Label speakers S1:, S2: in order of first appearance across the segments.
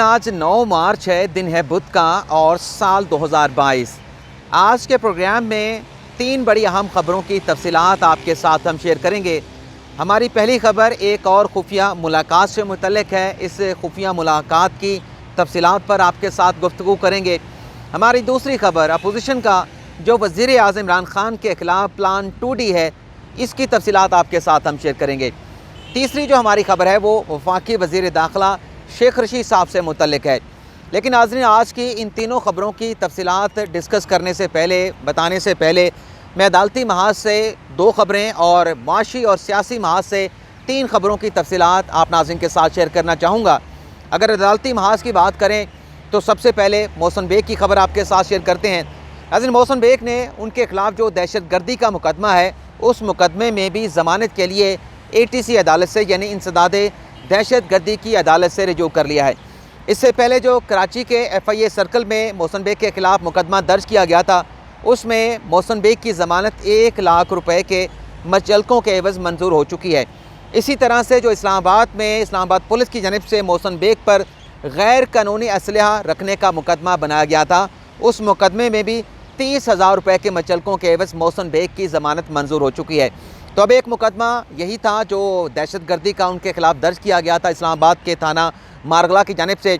S1: आज 9 मार्च है, दिन है बुध का और साल 2022। आज के प्रोग्राम में 3 बड़ी अहम खबरों की तफसीलात आपके साथ हम शेयर करेंगे। हमारी पहली खबर एक और खुफिया मुलाकात से मुतल्लिक है। इस खुफिया मुलाकात की तफसीलात पर आपके साथ गुफ्तगू करेंगे। हमारी दूसरी खबर अपोजिशन का जो वज़ीर आज़म इमरान खान के ख़िलाफ़ प्लान 2D है, इसकी तफसीलात आपके साथ हम शेयर करेंगे। तीसरी जो हमारी खबर है वो वफाकी वज़ीर दाखिला शेख रशीद साहब से मुतल्लिक है। लेकिन नाज़रीन, आज की इन तीनों ख़बरों की तफसीलात डिस्कस करने से पहले, बताने से पहले, मैं अदालती महाज से 2 खबरें और माशी और सियासी महाज से 3 खबरों की तफसीलात आप नाज़रीन के साथ शेयर करना चाहूँगा। अगर अदालती महाज की बात करें तो सबसे पहले मोहसिन बेग की खबर आपके साथ शेयर करते हैं। नाज़रीन, मोहसिन बेग ने उनके ख़िलाफ़ जो दहशत गर्दी का मुकदमा है, उस मुकदमे में भी ज़मानत के लिए ATC अदालत से यानी इंसदाद दहशत गर्दी की अदालत से रजू कर लिया है। इससे पहले जो कराची के FIA सर्कल में मोहसिन बेग के ख़िलाफ़ मुकदमा दर्ज किया गया था, उसमें मोहसिन बेग की ज़मानत 1 लाख रुपए के मचलकों के एवज़ मंजूर हो चुकी है। इसी तरह से जो इस्लामाबाद पुलिस की जानिब से मोहसिन बेग पर गैर कानूनी असलहा रखने का मुकदमा बनाया गया था, उस मुकदमे में भी 30,000 रुपये के मचलकों के एवज़ मोहसिन बेग की ज़मानत मंजूर हो चुकी है। तो अब एक मुकदमा यही था जो दहशत गर्दी का उनके ख़िलाफ़ दर्ज किया गया था इस्लामाबाद के थाना मारगला की जानिब से।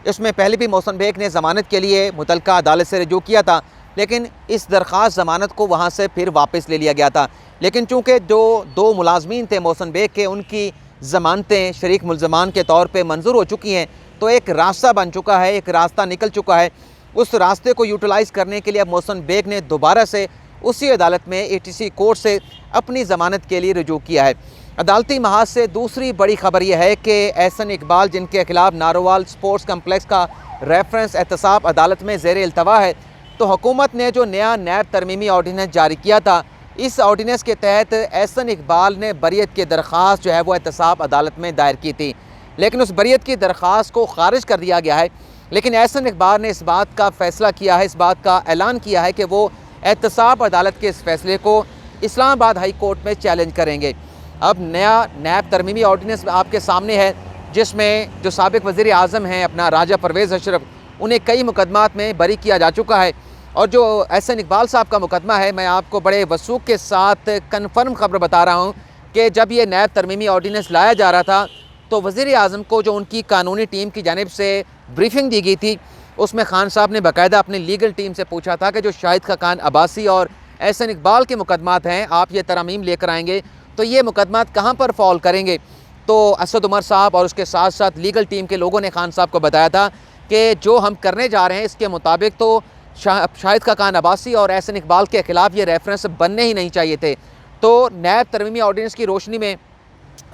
S1: इसमें पहले भी मोहसिन बेग ने ज़मानत के लिए मुतल्लिका अदालत से रजू किया था, लेकिन इस दरख्वास्त ज़मानत को वहाँ से फिर वापस ले लिया गया था। लेकिन चूँकि जो 2 मुलाजमीन थे मोहसिन बेग के, उनकी ज़मानतें शरीक मुल्ज़मान के तौर पर मंजूर हो चुकी हैं, तो एक रास्ता बन चुका है, एक रास्ता निकल चुका है। उस रास्ते को यूटिलाइज़ करने के लिए अब मोहसिन बेग ने दोबारा से उसी अदालत में ATC कोर्ट से अपनी ज़मानत के लिए रजू किया है। अदालती महाज से दूसरी बड़ी खबर यह है कि एहसन इकबाल, जिनके ख़िलाफ़ नारोवाल स्पोर्ट्स कम्प्लेक्स का रेफरेंस एहतसाब अदालत में ज़ेर इल्तवा है, तो हुकूमत ने जो नया नैब तरमीमी ऑर्डीनेंस जारी किया था, इस ऑर्डीनेंस के तहत एहसन इकबाल ने बरियत की दरख्वास्त जो है वो एहतसाब अदालत में दायर की थी, लेकिन उस बरियत की दरख्वास्त को खारिज कर दिया गया है। लेकिन एहसन इकबाल ने इस बात का फ़ैसला किया है, इस बात का ऐलान किया है कि वो एहतसाब अदालत के इस फैसले को इस्लामाबाद हाई कोर्ट में चैलेंज करेंगे। अब नया नैब तरमीमी ऑर्डीनेंस आपके सामने है, जिसमें जो साबिक वज़ीर आज़म हैं अपना राजा परवेज़ अशरफ, उन्हें कई मुकदमात में बरी किया जा चुका है। और जो एहसन इकबाल साहब का मुकदमा है, मैं आपको बड़े वसूख के साथ कन्फर्म खबर बता रहा हूँ कि जब ये नैब तरमीमी ऑर्डीनेंस लाया जा रहा था, तो वज़ीर आज़म को जो उनकी कानूनी टीम की जानिब से ब्रीफिंग दी गई थी, उसमें खान साहब ने बाकायदा अपनी लीगल टीम से पूछा था कि जो शाहिद खाकान अब्बासी और एहसन इकबाल के मुकदमात हैं, आप ये तरमीम लेकर आएंगे तो ये मुकदमात कहाँ पर फॉल करेंगे। तो असद उमर साहब और उसके साथ साथ लीगल टीम के लोगों ने खान साहब को बताया था कि जो हम करने जा रहे हैं इसके मुताबिक तो शाहिद खाकान अब्बासी और एहसन इकबाल के ख़िलाफ़ ये रेफरेंस बनने ही नहीं चाहिए थे। तो नैब तरमीमी ऑर्डीनेंस की रोशनी में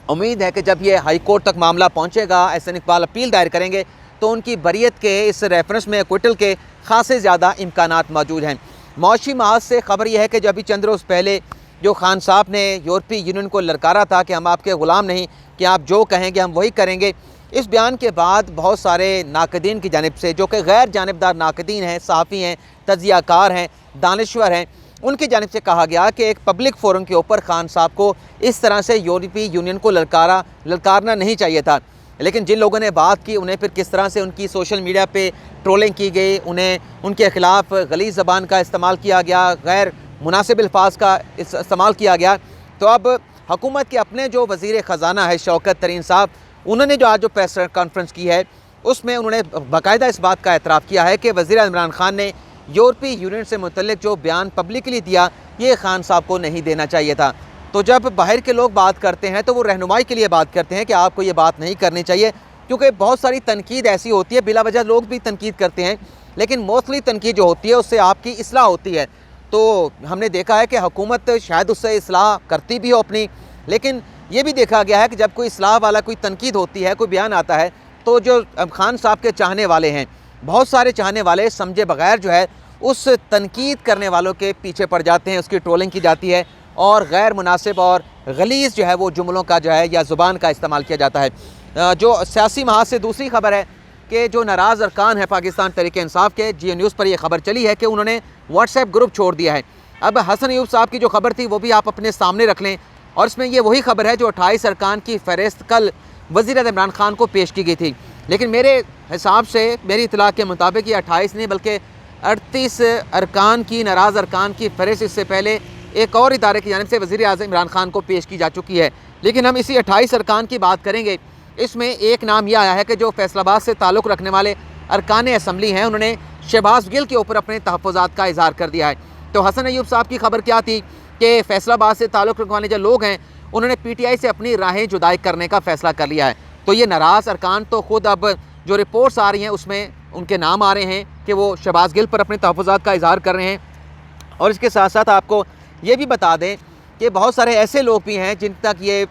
S1: उम्मीद है कि जब ये हाई कोर्ट तक मामला पहुँचेगा, एहसन इकबाल अपील दायर करेंगे, तो उनकी बरियत के इस रेफरेंस में एक्विटल के खासे ज़्यादा इम्कानात मौजूद हैं। मौशी महाज से ख़बर यह है कि जब अभी चंद रोज़ पहले जो खान साहब ने यूरोपीय यूनियन को ललकारा था कि हम आपके ग़ुलाम नहीं, कि आप जो कहेंगे हम वही करेंगे, इस बयान के बाद बहुत सारे नाकदीन की जानिब से, जो कि गैर जानिबदार नाकदीन हैं, सहाफ़ी हैं, तज्ज़ियाकार हैं, दानिश्वर हैं, उनकी जानिब से कहा गया कि एक पब्लिक फोरम के ऊपर खान साहब को इस तरह से यूरोपीय यूनियन को ललकारना नहीं चाहिए था। लेकिन जिन लोगों ने बात की, उन्हें फिर किस तरह से उनकी सोशल मीडिया पे ट्रोलिंग की गई, उन्हें उनके ख़िलाफ़ गलीज़ ज़बान का इस्तेमाल किया गया, गैर मुनासिब अल्फाज का इस्तेमाल किया गया। तो अब हुकूमत के अपने जो वज़ीर ख़जाना है शौकत तरीन साहब, उन्होंने जो आज जो प्रेस कॉन्फ्रेंस की है, उसमें उन्होंने बाकायदा इस बात का एतराफ़ किया है कि वज़ीर इमरान खान ने यूरोपीय यूनियन से मुतल्लिक जो बयान पब्लिकली दिया, ये खान साहब को नहीं देना चाहिए था। तो जब बाहर के लोग बात करते हैं तो वो रहनुमाई के लिए बात करते हैं कि आपको ये बात नहीं करनी चाहिए, क्योंकि बहुत सारी तनकीद ऐसी होती है, बिला वजह लोग भी तनकीद करते हैं, लेकिन मोस्टली तनकीद जो होती है उससे आपकी इस्लाह होती है। तो हमने देखा है कि हुकूमत शायद उससे इस्लाह करती भी हो अपनी, लेकिन ये भी देखा गया है कि जब कोई इस्लाह वाला कोई तनकीद होती है, कोई बयान आता है, तो जो खान साहब के चाहने वाले हैं, बहुत सारे चाहने वाले समझे बगैर जो है उस तनकीद करने वालों के पीछे पड़ जाते हैं, उसकी ट्रोलिंग की जाती है और गैर मुनासिब और गलीज़ जो है वो जुमलों का जो है या ज़ुबान का इस्तेमाल किया जाता है। जो सियासी महाज से दूसरी खबर है कि जो नाराज़ अरकान है पाकिस्तान तहरीक इंसाफ के, GA न्यूज़ पर यह खबर चली है कि उन्होंने व्हाट्सएप ग्रुप छोड़ दिया है। अब हसन अयूब साहब की जो खबर थी वो भी आप अपने सामने रख लें, और इसमें ये वही खबर है जो 28 अरकान की फ़हरिस्त कल वज़ीर-ए-आज़म इमरान खान को पेश की गई थी। लेकिन मेरे हिसाब से मेरी इतला के मुताबिक ये 28 नहीं बल्कि 38 अरकान की, नाराज़ अरकान की फ़हरिस्त इससे पहले एक और इदारे की जानिब से वज़ीर आज़म इमरान खान को पेश की जा चुकी है। लेकिन हम इसी 28 अरकान की बात करेंगे। इसमें एक नाम यह आया है कि जो फैसलाबाद से ताल्लुक़ रखने वाले अरकान असम्बली हैं, उन्होंने शहबाज गिल के ऊपर अपने तहफ़्फ़ुज़ात का इज़हार कर दिया है। तो हसन अयूब साहब की खबर क्या थी कि फैसलाबाद से ताल्लुक़ रखने वाले जो लोग हैं उन्होंने PTI से अपनी राहें जुदाई करने का फ़ैसला कर लिया है। तो ये नाराज़ अरकान तो ख़ुद अब जो रिपोर्ट्स आ रही हैं उसमें उनके नाम आ रहे हैं कि वो शहबाज गिल पर अपने तहफ़्फ़ुज़ात का इज़हार कर रहे हैं। और इसके साथ साथ आपको ये भी बता दें कि बहुत सारे ऐसे लोग भी हैं जिन तक ये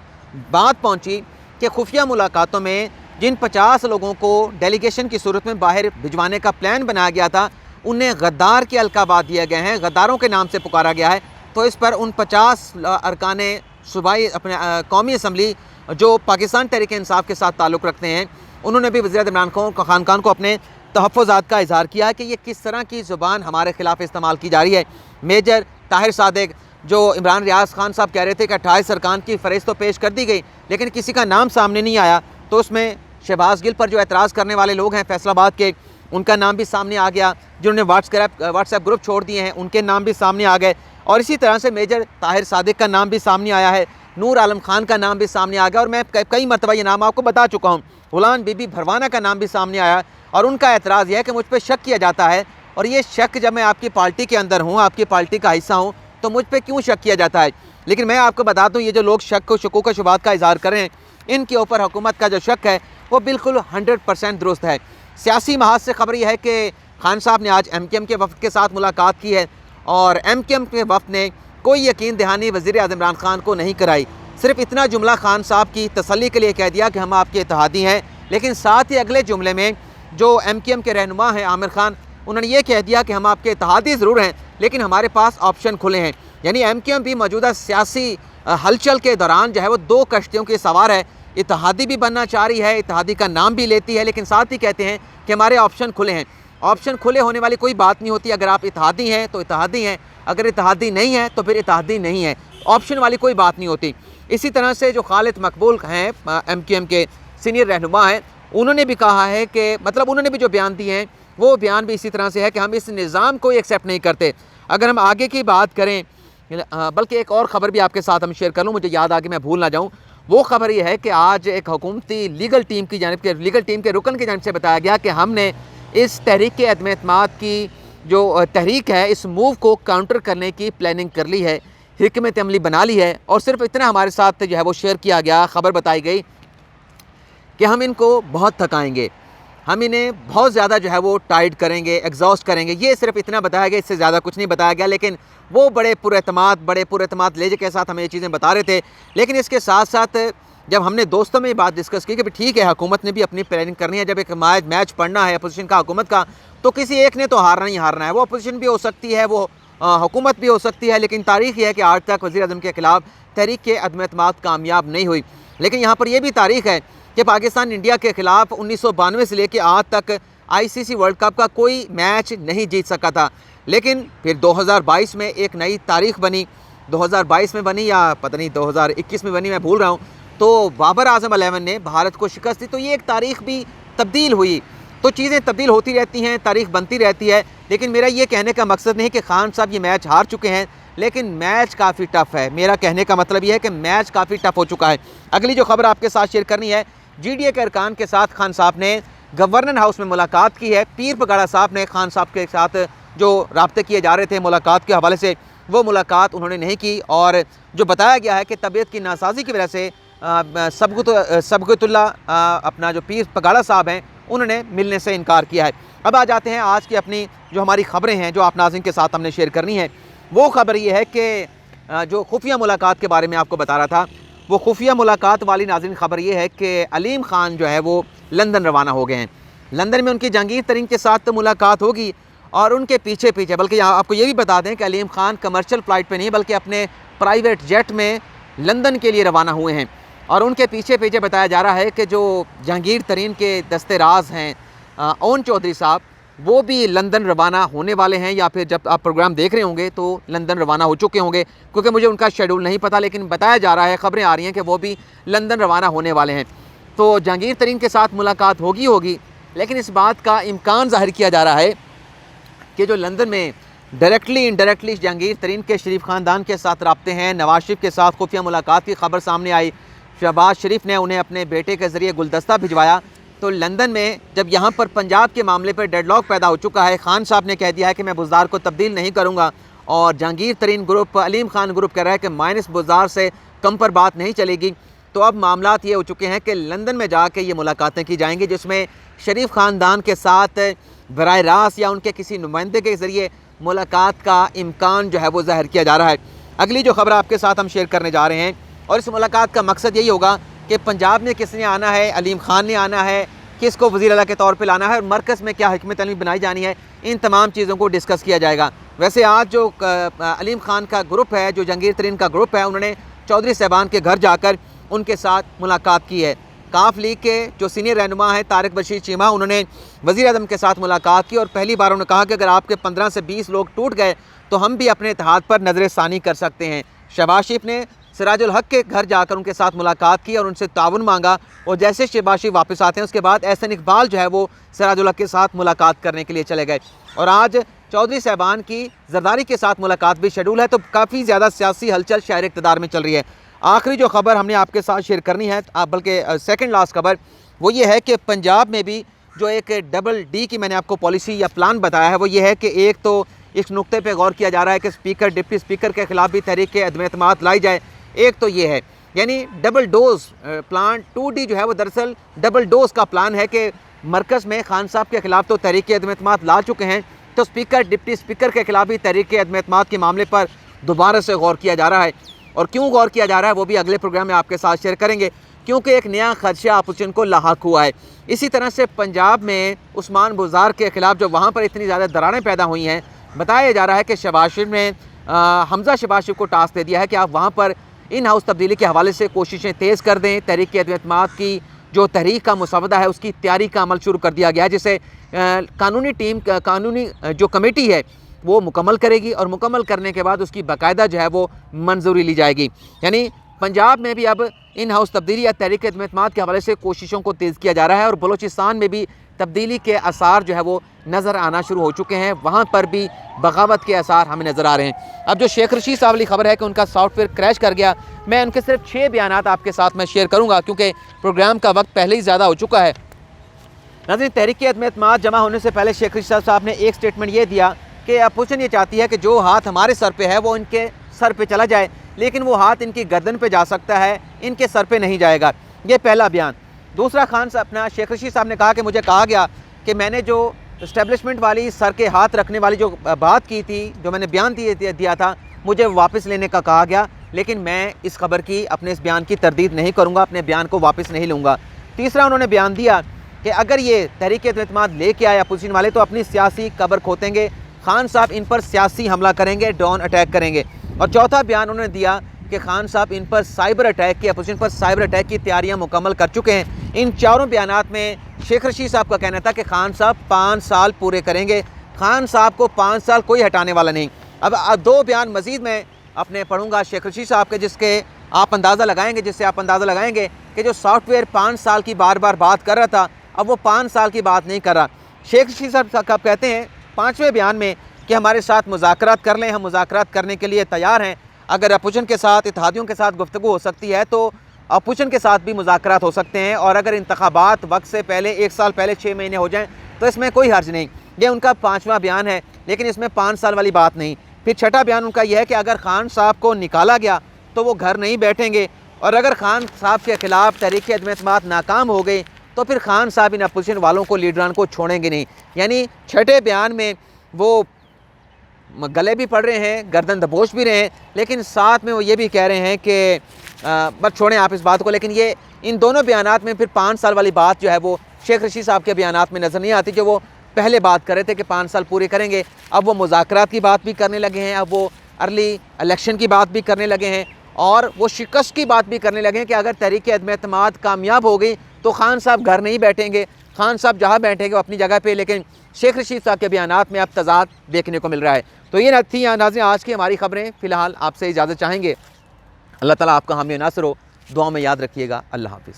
S1: बात पहुंची कि खुफिया मुलाकातों में जिन 50 लोगों को डेलीगेशन की सूरत में बाहर भिजवाने का प्लान बनाया गया था, उन्हें गद्दार के अलकाबात दिए गए हैं, गद्दारों के नाम से पुकारा गया है। तो इस पर उन 50 अरकान सूबाई अपने कौमी असम्बली जो पाकिस्तान तहरीक इंसाफ के साथ ताल्लुक़ रखते हैं, उन्होंने भी वज़ीर इमरान खान को अपने तहफ़्फ़ुज़ात का इज़हार किया है कि ये किस तरह की ज़ुबान हमारे ख़िलाफ़ इस्तेमाल की जा रही है। मेजर ताहिर सादिक जो इमरान रियाज खान साहब कह रहे थे कि 28 अरकान की फ़हरिस्त तो पेश कर दी गई लेकिन किसी का नाम सामने नहीं आया, तो उसमें शहबाज गिल पर जो एतराज़ करने वाले लोग हैं फैसलाबाद के, उनका नाम भी सामने आ गया। जिन्होंने व्हाट्सएप ग्रुप छोड़ दिए हैं उनके नाम भी सामने आ गए। और इसी तरह से मेजर ताहिर सादिक का नाम भी सामने आया है, नूर आलम खान का नाम भी सामने आ गया। और मैं कई मरतबा ये नाम आपको बता चुका हूँ। गुलाम बीबी भरवाना का नाम भी सामने आया और उनका एतराज़ यह है कि मुझ पर शक किया जाता है। और ये शक जब मैं आपकी पार्टी के अंदर हूँ, आपकी पार्टी का हिस्सा हूँ, तो मुझ पर क्यों शक किया जाता है। लेकिन मैं आपको बता दूँ, ये जो लोग शकूक शुबात का इज़हार कर रहे हैं, इनके ऊपर हुकूमत का जो शक है वो बिल्कुल 100% दुरुस्त है। सियासी महाज से खबर यह है कि खान साहब ने आज MKM के वफ़द के साथ मुलाकात की है और MKM के वफ़द ने कोई यकीन दहानी वज़ीर आज़म इमरान खान को नहीं कराई। सिर्फ इतना जुमला खान साहब की तसल्ली के लिए कह दिया कि हम आपके इत्तेहादी हैं, लेकिन साथ ही अगले जुमले में जो MKM के रहनुमा हैं आमिर खान, उन्होंने ये कह दिया कि हम आपके इत्तेहादी ज़रूर हैं लेकिन हमारे पास ऑप्शन खुले हैं। यानी MKM भी मौजूदा सियासी हलचल के दौरान जो है वो 2 कश्तियों के सवार है। इत्तेहादी भी बनना चाह रही है, इत्तेहादी का नाम भी लेती है, लेकिन साथ ही कहते हैं कि हमारे ऑप्शन खुले हैं। ऑप्शन खुले होने वाली कोई बात नहीं होती। अगर आप इत्तेहादी हैं तो इत्तेहादी हैं, अगर इत्तेहादी नहीं है तो फिर इत्तेहादी नहीं है। ऑप्शन वाली कोई बात नहीं होती। इसी तरह से जो खालिद मकबूल हैं MKM के सीनियर रहनुमा हैं, उन्होंने भी कहा है कि मतलब उन्होंने भी जो बयान दिए हैं वो बयान भी इसी तरह से है कि हम इस निज़ाम को एक्सेप्ट नहीं करते। अगर हम आगे की बात करें, बल्कि एक और ख़बर भी आपके साथ हम शेयर कर लूँ, मुझे याद आ कि मैं भूल ना जाऊँ। वो ख़बर ये है कि आज एक हुकूमती लीगल टीम के रुकन की जानिब से बताया गया कि हमने इस तहरीक के अदम एतमाद की जो तहरीक है, इस मूव को काउंटर करने की प्लानिंग कर ली है, हिकमत अमली बना ली है। और सिर्फ इतना हमारे साथ जो है वो शेयर किया गया, ख़बर बताई गई कि हम इनको बहुत थकाएंगे, हम इन्हें बहुत ज़्यादा जो है वो टाइट करेंगे, एग्जॉस्ट करेंगे। ये सिर्फ इतना बताया गया, इससे ज़्यादा कुछ नहीं बताया गया। लेकिन वो बड़े पुरएतमाद लहजे के साथ हमें ये चीज़ें बता रहे थे। लेकिन इसके साथ साथ जब हमने दोस्तों में ये बात डिस्कस की कि ठीक है, हुकूमत ने भी अपनी प्लानिंग करनी है, जब एक मैच पढ़ना है अपोजिशन का हुकूमत का, तो किसी एक ने तो हारना ही हारना है। वो अपोजिशन भी हो सकती है, वो हुकूमत भी हो सकती है। लेकिन तारीख़ ये है कि आज तक वज़ीर आज़म के ख़िलाफ़ तहरीक के अदम एतमाद कामयाब नहीं हुई। लेकिन यहाँ पर यह भी तारीख़ है कि पाकिस्तान इंडिया के ख़िलाफ़ 1992 से लेकर आज तक ICC वर्ल्ड कप का कोई मैच नहीं जीत सका था। लेकिन फिर 2022 में एक नई तारीख़ बनी, 2022 में बनी या पता नहीं 2021 में बनी, मैं भूल रहा हूँ। तो बाबर आजम 11 ने भारत को शिकस्त दी। तो ये एक तारीख़ भी तब्दील हुई। तो चीज़ें तब्दील होती रहती हैं, तारीख़ बनती रहती है। लेकिन मेरा ये कहने का मकसद नहीं कि खान साहब ये मैच हार चुके हैं, लेकिन मैच काफ़ी टफ़ है। मेरा कहने का मतलब ये है कि मैच काफ़ी टफ़ हो चुका है। अगली जो खबर आपके साथ शेयर करनी है, GDA के अरकान के साथ खान साहब ने गवर्नर हाउस में मुलाकात की है। पीर पगाड़ा साहब ने खान साहब के साथ जो राब्ते किए जा रहे थे मुलाकात के हवाले से, वो मुलाकात उन्होंने नहीं की। और जो बताया गया है कि तबीयत की नासाजी की वजह से सबगतुल्ला अपना जो पीर पगाड़ा साहब हैं, उन्होंने मिलने से इनकार किया है। अब आ जाते हैं आज की अपनी जो हमारी ख़बरें हैं, जो आप नाज़रीन के साथ हमने शेयर करनी है। वो ख़बर ये है कि जो खुफिया मुलाकात के बारे में आपको बता रहा था, वो खुफिया मुलाकात वाली नाज़रीन ख़बर ये है कि अलीम ख़ान जो है वो लंदन रवाना हो गए हैं। लंदन में उनकी जहांगीर तरीन के साथ तो मुलाकात होगी और उनके पीछे बल्कि यहाँ आपको ये भी बता दें कि अलीम ख़ान कमर्शियल फ़्लाइट पे नहीं बल्कि अपने प्राइवेट जेट में लंदन के लिए रवाना हुए हैं। और उनके पीछे बताया जा रहा है कि जो जहांगीर तरीन के दस्ते राज हैं ओन चौधरी साहब, वो भी लंदन रवाना होने वाले हैं, या फिर जब आप प्रोग्राम देख रहे होंगे तो लंदन रवाना हो चुके होंगे, क्योंकि मुझे उनका शेड्यूल नहीं पता। लेकिन बताया जा रहा है, ख़बरें आ रही हैं कि वो भी लंदन रवाना होने वाले हैं। तो जहांगीर तरीन के साथ मुलाकात होगी। लेकिन इस बात का इम्कान ज़ाहिर किया जा रहा है कि जो लंदन में डायरेक्टली इनडायरेक्टली जहांगीर तरीन के शरीफ ख़ानदान के साथ रब्ते हैं, नवाज शरीफ के साथ खुफिया मुलाकात की खबर सामने आई, शहबाज शरीफ ने उन्हें अपने बेटे के ज़रिए गुलदस्ता भिजवाया, तो लंदन में जब यहाँ पर पंजाब के मामले पर डेडलॉक पैदा हो चुका है, खान साहब ने कह दिया है कि मैं बुज़दार को तब्दील नहीं करूँगा, और जहांगीर तरीन ग्रुप, अलीम खान ग्रुप कह रहा है कि माइनस बुज़दार से कम पर बात नहीं चलेगी। तो अब मामलात ये हो चुके हैं कि लंदन में जाके ये मुलाकातें की जाएंगी, जिसमें शरीफ ख़ानदान के साथ बराह रास्त या उनके किसी नुमाइंदे के ज़रिए मुलाकात का इम्कान जो है वो ज़ाहिर किया जा रहा है। अगली जो खबर आपके साथ हम शेयर करने जा रहे हैं, और इस मुलाकात का मकसद यही होगा कि पंजाब में किसने आना है, अलीम खान ने आना है, किसको वज़ीर आला के तौर पे लाना है, और मरकज़ में क्या हिकमत अमली बनाई जानी है, इन तमाम चीज़ों को डिस्कस किया जाएगा। वैसे आज जो अलीम खान का ग्रुप है, जो जहांगीर तरीन का ग्रुप है, उन्होंने चौधरी साहबान के घर जाकर उनके साथ मुलाकात की है। काफ लीग के जो सीनियर रहनुमा हैं तारिक बशीर चीमा, उन्होंने वज़ीर आज़म के साथ मुलाकात की और पहली बार उन्होंने कहा कि अगर आपके 15 से 20 लोग टूट गए तो हम भी अपने इत्तेहाद पर नज़र सानी कर सकते हैं। शहबाज शरीफ ने सिराजुल हक के घर जाकर उनके साथ मुलाकात की और उनसे ताउन मांगा, और जैसे शहबाज शरीफ वापस आते हैं उसके बाद एहसन इकबाल जो है वो सिराजुल हक के साथ मुलाकात करने के लिए चले गए, और आज चौधरी साहबान की जरदारी के साथ मुलाकात भी शेड्यूल है। तो काफ़ी ज़्यादा सियासी हलचल शहर इक़्तिदार में चल रही है। आखिरी जो खबर हमने आपके साथ शेयर करनी है, बल्कि सेकंड लास्ट खबर, वो ये है कि पंजाब में भी जो एक डबल डी की मैंने आपको पॉलिसी या प्लान बताया है, वो ये है कि एक तो इस नुक्ते पे गौर किया जा रहा है कि स्पीकर, डिप्टी स्पीकर के ख़िलाफ़ भी तहरीक अदम-ए-एतमाद लाई जाए। एक तो ये है, यानी डबल डोज प्लान 2D जो है वो दरअसल डबल डोज का प्लान है कि मरकज़ में खान साहब के ख़िलाफ़ तो तहरीक अदम-ए-एतमाद ला चुके हैं, तो स्पीकर, डिप्टी स्पीकर के ख़िलाफ़ भी तहरीक अदम-ए-एतमाद के मामले पर दोबारा से गौर किया जा रहा है। और क्यों गौर किया जा रहा है वो भी अगले प्रोग्राम में आपके साथ शेयर करेंगे, क्योंकि एक नया खदशा अपोजिशन को लाहक हुआ है। इसी तरह से पंजाब में उस्मान बुज़दार के ख़िलाफ़ जो वहाँ पर इतनी ज़्यादा दरारें पैदा हुई हैं, बताया जा रहा है कि शहबाज शरीफ ने हमज़ा शहबाज शरीफ को टास्क दे दिया है कि आप वहाँ पर इन हाउस तब्दीली के हवाले से कोशिशें तेज़ कर दें। तहरीक अदम-ए-एतमाद की जो तहरीक का मुसवदा है उसकी तैयारी का अमल शुरू कर दिया गया है, जिसे कानूनी टीम, कानूनी जो कमेटी है वो मुकम्मल करेगी, और मुकम्मल करने के बाद उसकी बाकायदा जो है वो मंजूरी ली जाएगी। यानी पंजाब में भी अब इन हाउस तब्दीली या तहरीक अदम-ए-एतमाद के हवाले से कोशिशों को तेज़ किया जा रहा है, और बलोचिस्तान में भी तब्दीली के आसार जो है वो नज़र आना शुरू हो चुके हैं, वहाँ पर भी बगावत के आसार हमें नज़र आ रहे हैं। अब जो शेख रशीद साहब वाली खबर है कि उनका सॉफ्टवेयर क्रैश कर गया, मैं उनके सिर्फ 6 बयानात आपके साथ मैं शेयर करूँगा, क्योंकि प्रोग्राम का वक्त पहले ही ज़्यादा हो चुका है। नाज़रीन, तहरीक अदम-ए-एतमाद जमा होने से पहले शेख रशीद साहब ने एक स्टेटमेंट ये दिया कि अपोजिशन ये चाहती है कि जो हाथ हमारे सर पे है वो इनके सर पे चला जाए, लेकिन वो हाथ इनकी गर्दन पे जा सकता है, इनके सर पे नहीं जाएगा। ये पहला बयान। दूसरा, खान साहब, अपना शेख रशीद साहब ने कहा कि मुझे कहा गया कि मैंने जो इस्टेब्लिशमेंट वाली सर के हाथ रखने वाली जो बात की थी, जो मैंने बयान दिया था, मुझे वापस लेने का कहा गया, लेकिन मैं इस खबर की, अपने इस बयान की तरदीद नहीं करूँगा, अपने बयान को वापस नहीं लूँगा। तीसरा, उन्होंने बयान दिया कि अगर ये तहरीक अदम-ए-एतमाद लेके आए अपोजिशन वाले तो अपनी सियासी कबर खोतेंगे, खान साहब इन पर सियासी हमला करेंगे, ड्रोन अटैक करेंगे। और चौथा बयान उन्होंने दिया कि खान साहब इन पर साइबर अटैक की, अपोजिशन पर साइबर अटैक की तैयारियां मुकम्मल कर चुके हैं। इन चारों बयानात में शेख रशीद साहब का कहना था कि खान साहब 5 साल पूरे करेंगे, खान साहब को 5 साल कोई हटाने वाला नहीं। अब 2 बयान मज़ीद मैं अपने पढ़ूंगा शेख रशीद साहब के, जिससे आप अंदाज़ा लगाएंगे कि जो सॉफ्टवेयर 5 साल की बार बार बात कर रहा था, अब वो 5 साल की बात नहीं कर रहा। शेख रशीद साहब कहते हैं 5वें बयान में कि हमारे साथ मुज़ाकरात कर लें, हम मुज़ाकरात करने के लिए तैयार हैं। अगर अपोजिशन के साथ, इत्तेहादियों के साथ गुफ्तगू हो सकती है तो अपोजिशन के साथ भी मुज़ाकरात हो सकते हैं, और अगर इंतखाबात वक्त से पहले, 1 साल पहले 6 महीने हो जाएं तो इसमें कोई हर्ज नहीं। ये उनका 5वां बयान है, लेकिन इसमें 5 साल वाली बात नहीं। फिर 6ठा बयान उनका यह है कि अगर खान साहब को निकाला गया तो वो घर नहीं बैठेंगे, और अगर खान साहब के ख़िलाफ़ तहरीक अदम-ए-एतमाद नाकाम हो गई तो फिर खान साहब इन अपोजिशन वालों को, लीडरान को छोड़ेंगे नहीं। यानी 6ठे बयान में वो गले भी पड़ रहे हैं, गर्दन दबोच भी रहे हैं, लेकिन साथ में वो ये भी कह रहे हैं कि बस छोड़ें आप इस बात को। लेकिन ये इन दोनों बयानात में फिर 5 साल वाली बात जो है वो शेख रशीद साहब के बयानात में नज़र नहीं आती, जो वो पहले बात कर रहे थे कि 5 साल पूरे करेंगे। अब वो मुज़ाकरात की बात भी करने लगे हैं, अब वो अर्ली इलेक्शन की बात भी करने लगे हैं, और वो शिकस्त की बात भी करने लगे हैं कि अगर तहरीक अदम-ए-एतमाद कामयाब हो गई तो खान साहब घर नहीं बैठेंगे, खान साहब जहाँ बैठेंगे वो अपनी जगह पे। लेकिन शेख रशीद साहब के बयानात में अब तज़ाद देखने को मिल रहा है। तो ये थी नाज़रीन आज की हमारी खबरें। फ़िलहाल आपसे इजाज़त चाहेंगे। अल्लाह ताला आपका हामी नासर हो, दुआ में याद रखिएगा। अल्लाह हाफ़िज़।